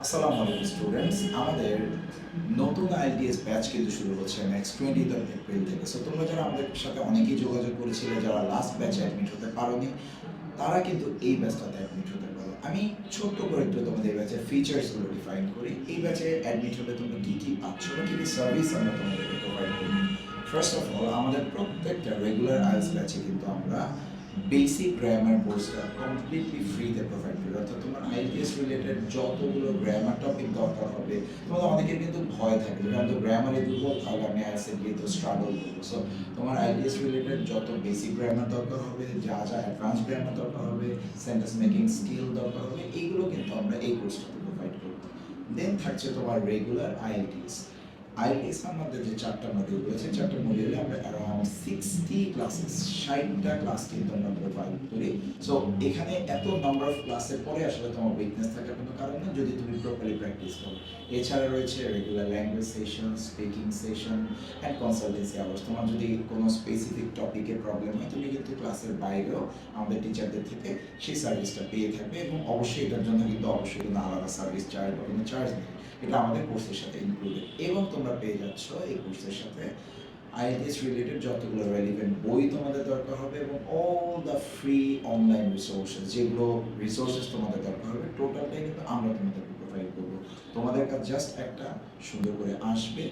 আসসালামু আলাইকুম স্টুডেন্টস, আমাদের নতুন আইএলটিএস ব্যাচ কিন্তু শুরু হচ্ছে নেক্সট 20th অফ এপ্রিল থেকে। সো তোমরা যারা আমাদের সাথে অনেকেই যোগাযোগ করেছিলে, যারা লাস্ট ব্যাচে অ্যাডমিট হতে পারোনি, তারা কিন্তু এই ব্যাচটাতে অ্যাডমিট হতে পারো। আমি ছোট্ট করে একটু তোমাদের এই ব্যাচের ফিচার্সগুলো ডিফাইন করি। এই ব্যাচে অ্যাডমিট হলে তোমরা কী কী পাচ্ছ বা কী কী সার্ভিস আমরা তোমাদেরকে প্রোভাইড করি। ফার্স্ট অফ অল, আমাদের প্রত্যেকটা রেগুলার আইএলটিএস ব্যাচে কিন্তু আমরা বেসিক গ্রামার কোর্সটা কমপ্লিটলি ফ্রিতে প্রোভাইড করি। অর্থাৎ তোমার আইএলটিএস রিলেটেড যতগুলো গ্রামার টপিক দরকার হবে, তোমাদের অনেকের কিন্তু ভয় থাকে যে আমি তো গ্রামারে দুর্বল, তাহলে আমি আইএলটিএসে গিয়ে তো স্ট্রাগল করবো। সো তোমার আইএলটিএস রিলেটেড যত বেসিক গ্রামার দরকার হবে, যা যা অ্যাডভান্স গ্রামার দরকার হবে, সেন্টেন্স মেকিং স্কিল দরকার হবে, এইগুলো কিন্তু আমরা এই কোর্সটাতে প্রোভাইড করবো। দেন থাকছে তোমার রেগুলার আইএলটিএস। আইএলটিএস আমাদের যে চারটা মডিউল রয়েছে, চারটা মডিউলে আমরা অ্যারাউন্ড 60 ক্লাসেস, 60টা ক্লাস কিন্তু আমরা প্রোভাইড করি। সো এখানে এত নাম্বার অফ ক্লাসের পরে আসলে তোমার উইকনেস থাকার কোনো কারণ নেই, যদি তুমি প্রপারলি প্র্যাকটিস করো। এছাড়া রয়েছে regular language session, speaking session and consultancy hours. তোমার যদি কোনো স্পেসিফিক টপিকে প্রবলেম হয়, তুমি কিন্তু ক্লাসের বাইরেও আমাদের টিচারদের থেকে সেই সার্ভিসটা পেয়ে থাকবে, এবং অবশ্যই এটার জন্য কিন্তু অবশ্যই কোনো আলাদা সার্ভিস চার্জ বা কোনো চার্জ নেই। এটা আমাদের কোর্সের সাথে ইনক্লুডেড, এবং তোমরা পেয়ে যাচ্ছ এই কোর্সের সাথে আইএলটিএস রিলেটেড যতগুলো রেলিভেন্ট বই তোমাদের দরকার হবে, এবং all the free online resources, যেগুলো রিসোর্সেস তোমাদের দরকার হবে, টোটালটাই কিন্তু আমরা তোমাদেরকে প্রোভাইড করবো। তোমাদের কাছে জাস্ট একটা সুন্দর করে আসবে,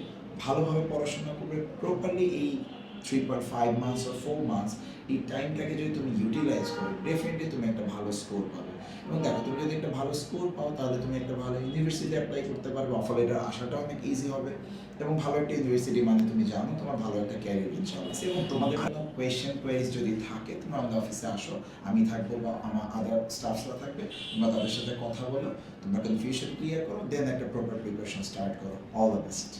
ভালোভাবে পড়াশোনা করবে, প্রপারলি এই 3.5 মান্থস or 4 মান্থস এই টাইমটাকে যদি তুমি ইউটিলাইজ করো, ডেফিনেটলি তুমি একটা ভালো স্কোর পাবে। এবং দেখো, তুমি যদি একটা ভালো স্কোর পাও, তাহলে তুমি একটা ভালো ইউনিভার্সিটি অ্যাপ্লাই করতে পারবে, অফার লেটার আসাটা অনেক ইজি হবে, এবং ভালো একটা ইউনিভার্সিটি মানে তুমি জানো তোমার ভালো একটা ক্যারিয়ার ইনশাআল্লাহ। এবং তোমাদের কোনো কোয়েশ্চেন কোয়ারিজ যদি থাকে, তোমরা আমাদের অফিসে আসো, আমি থাকবো বা আমার আদার স্টাফসরা থাকবে, তোমরা তাদের সাথে কথা বলো, তোমরা কনফিউশন ক্লিয়ার করো, দেন একটা প্রপার প্রিপারেশন স্টার্ট করো। All the best.